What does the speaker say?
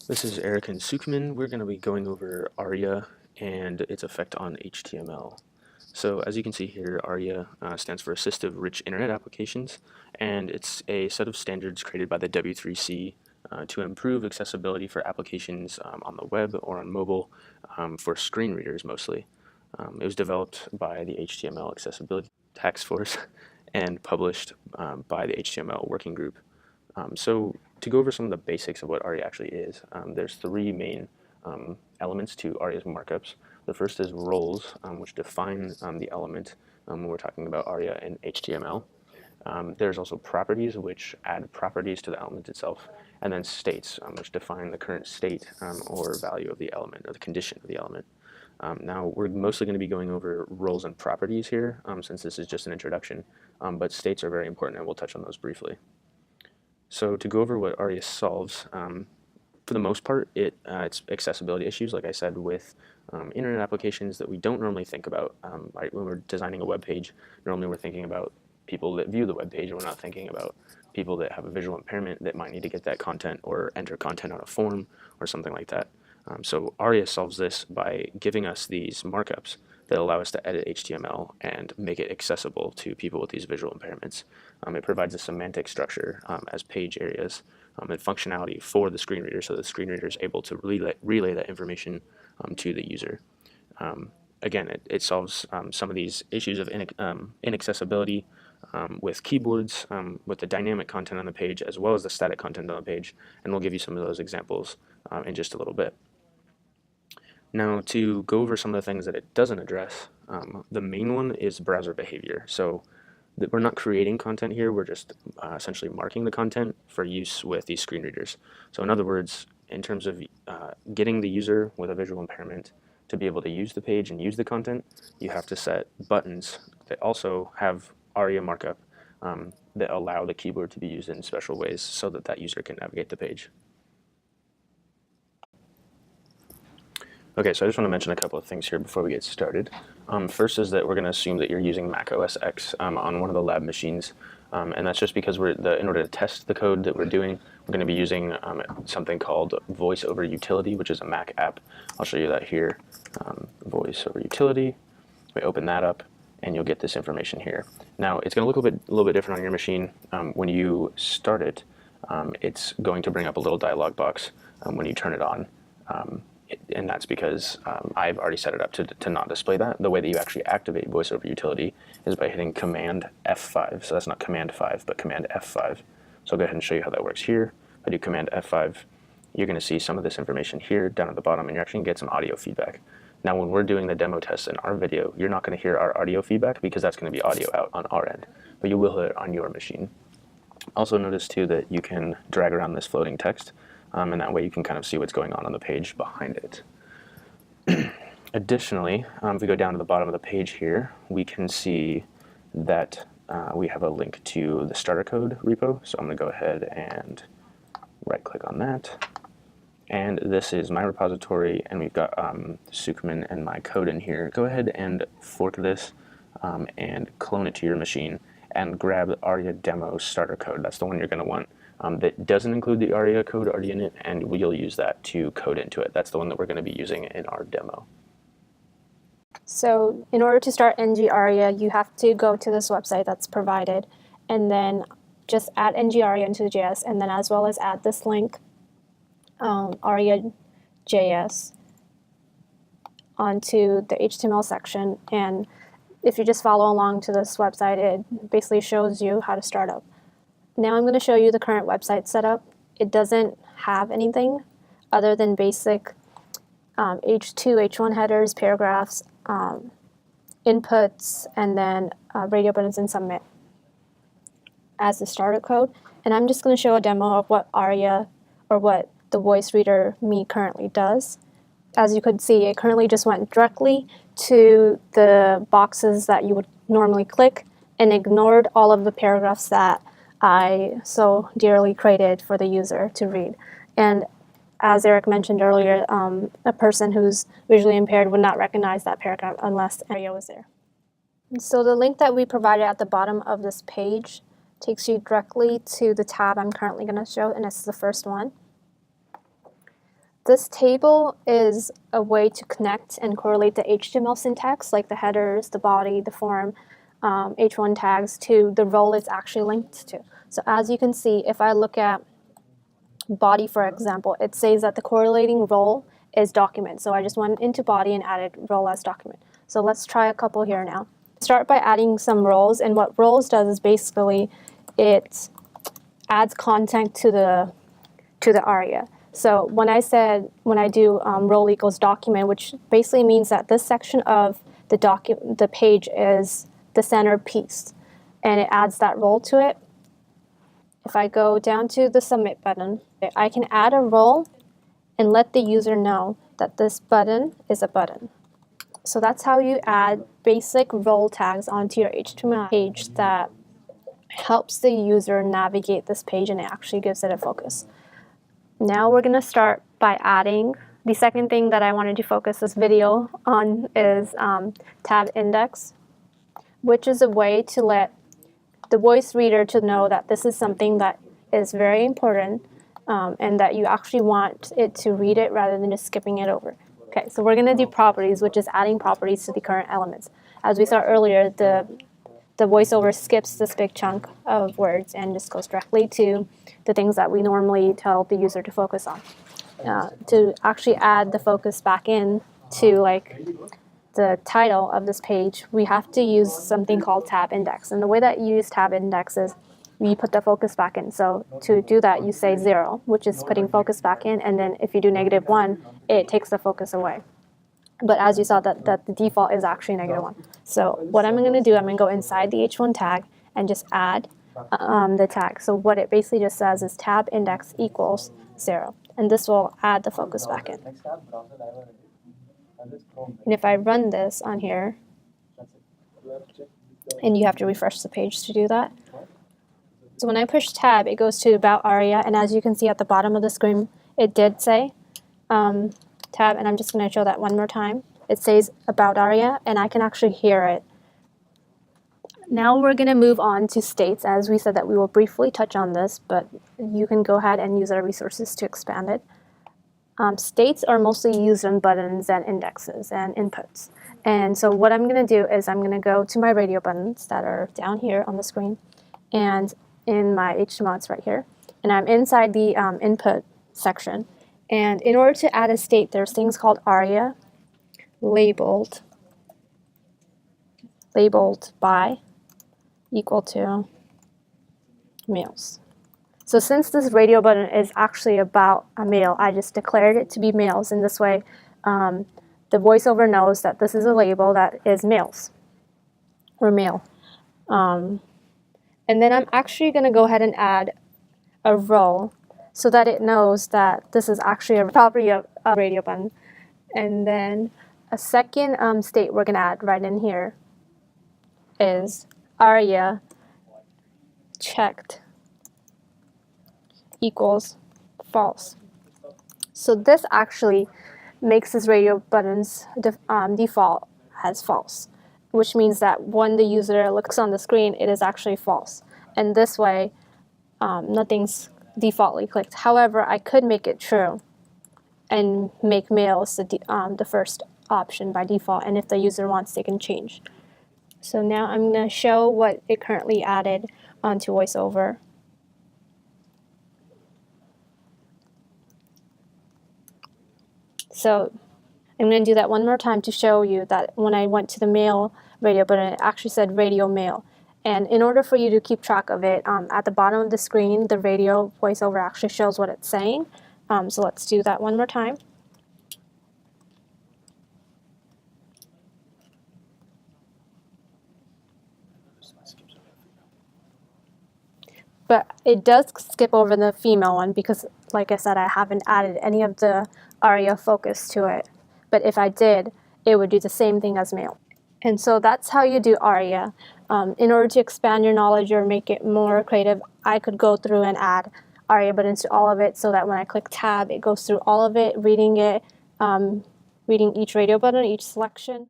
This is Eric and Sukman. We're going to be going over Aria and its effect on HTML. So as you can see here, Aria stands for Assistive Rich Internet Applications, and it's a set of standards created by the W3C to improve accessibility for applications on the web or on mobile for screen readers mostly. It was developed by the HTML Accessibility Task Force and published by the HTML Working Group. So to go over some of the basics of what Aria actually is, there's three main elements to Aria's markups. The first is roles, which define the element when we're talking about Aria in HTML. There's also properties, which add properties to the element itself, and then states, which define the current state or value of the element, or the condition of the element. Now, we're mostly going to be going over roles and properties here, since this is just an introduction, but states are very important, and we'll touch on those briefly. So to go over what Aria solves, for the most part, it's accessibility issues, like I said, with internet applications that we don't normally think about. Right, when we're designing a web page, normally we're thinking about people that view the web page, and we're not thinking about people that have a visual impairment that might need to get that content or enter content on a form or something like that. So Aria solves this by giving us these markups that allow us to edit HTML and make it accessible to people with these visual impairments. It provides a semantic structure as page areas and functionality for the screen reader, so the screen reader is able to relay that information to the user. Again, it solves some of these issues of inaccessibility with keyboards, with the dynamic content on the page, as well as the static content on the page, and we'll give you some of those examples in just a little bit. Now, to go over some of the things that it doesn't address, the main one is browser behavior. So we're not creating content here, we're just essentially marking the content for use with these screen readers. So in other words, in terms of getting the user with a visual impairment to be able to use the page and use the content, you have to set buttons that also have Aria markup that allow the keyboard to be used in special ways so that that user can navigate the page. Okay, so I just want to mention a couple of things here before we get started. First is that we're going to assume that you're using Mac OS X on one of the lab machines, and that's just because in order to test the code that we're doing, we're going to be using something called Voice over Utility, which is a Mac app. I'll show you that here. Voice over Utility. We open that up, and you'll get this information here. Now, it's going to look a little bit different on your machine. When you start it, it's going to bring up a little dialog box when you turn it on. And that's because I've already set it up to not display that. The way that you actually activate Voice over Utility is by hitting Command F5. So that's not Command 5, but Command F5. So I'll go ahead and show you how that works here. If I do Command F5, you're going to see some of this information here down at the bottom, and you're actually going to get some audio feedback. Now, when we're doing the demo test in our video, you're not going to hear our audio feedback because that's going to be audio out on our end, but you will hear it on your machine. Also notice, too, that you can drag around this floating text, and that way you can kind of see what's going on the page behind it. Additionally, if we go down to the bottom of the page here, we can see that we have a link to the starter code repo. So I'm going to go ahead and right-click on that. And this is my repository, and we've got Sukman and my code in here. Go ahead and fork this and clone it to your machine and grab the Aria Demo starter code. That's the one you're going to want. That doesn't include the Aria code already in it, and you'll use that to code into it. That's the one that we're going to be using in our demo. So in order to start ng Aria, you have to go to this website that's provided, and then just add ng Aria into the JS, and then as well as add this link, Aria.js, onto the HTML section. And if you just follow along to this website, it basically shows you how to start up. Now I'm going to show you the current website setup. It doesn't have anything other than basic H2, H1 headers, paragraphs, inputs, and then radio buttons and submit as the starter code. And I'm just going to show a demo of what Aria, or what the voice reader me currently does. As you could see, it currently just went directly to the boxes that you would normally click and ignored all of the paragraphs that I so dearly created for the user to read. And as Eric mentioned earlier, a person who's visually impaired would not recognize that paragraph unless Aria was there. So the link that we provided at the bottom of this page takes you directly to the tab I'm currently going to show, and it's the first one. This table is a way to connect and correlate the HTML syntax, like the headers, the body, the form, h1 tags, to the role it's actually linked to. So as you can see, if I look at body, for example, it says that the correlating role is document. So I just went into body and added role as document. So let's try a couple here now. Start by adding some roles, and what roles does is basically it adds content to the aria. So when I do role equals document, which basically means that this section of the page is the centerpiece, and it adds that role to it. If I go down to the submit button, I can add a role and let the user know that this button is a button. So that's how you add basic role tags onto your HTML page that helps the user navigate this page, and it actually gives it a focus. Now we're going to start by adding the second thing that I wanted to focus this video on is tab index, which is a way to let the voice reader to know that this is something that is very important and that you actually want it to read it rather than just skipping it over. Okay, so we're going to do properties, which is adding properties to the current elements. As we saw earlier, the voiceover skips this big chunk of words and just goes directly to the things that we normally tell the user to focus on. To actually add the focus back in to like the title of this page, we have to use something called tab index. And the way that you use tab index is we put the focus back in. So to do that, you say 0, which is putting focus back in, and then if you do -1, it takes the focus away. But as you saw, that the default is actually -1. So what I'm going to do, I'm going to go inside the h1 tag and just add the tag. So what it basically just says is tab index equals 0. And this will add the focus back in. And if I run this on here, and you have to refresh the page to do that. So when I push tab, it goes to About Aria, and as you can see at the bottom of the screen, it did say tab, and I'm just going to show that one more time. It says About Aria, and I can actually hear it. Now we're going to move on to states. As we said that we will briefly touch on this, but you can go ahead and use our resources to expand it. States are mostly used on buttons and indexes and inputs. And so what I'm going to do is I'm going to go to my radio buttons that are down here on the screen, and in my HTML, it's right here. And I'm inside the input section. And in order to add a state, there's things called aria labeled by equal to males. So since this radio button is actually about a male, I just declared it to be males. And this way, the voiceover knows that this is a label that is males or male. And then I'm actually going to go ahead and add a role so that it knows that this is actually a property of a radio button. And then a second state we're going to add right in here is aria checked equals false. So this actually makes this radio button's default as false, which means that when the user looks on the screen, it is actually false. And this way, nothing's defaultly clicked. However, I could make it true and make males the first option by default, and if the user wants, they can change. So now I'm going to show what it currently added onto VoiceOver. So I'm going to do that one more time to show you that when I went to the male radio button, it actually said radio male. And in order for you to keep track of it, at the bottom of the screen, the radio VoiceOver actually shows what it's saying. So let's do that one more time. But it does skip over the female one because, like I said, I haven't added any of the aria focus to it. But if I did, it would do the same thing as male. And so that's how you do aria. In order to expand your knowledge or make it more creative, I could go through and add aria buttons to all of it so that when I click tab, it goes through all of it, reading each radio button, each selection.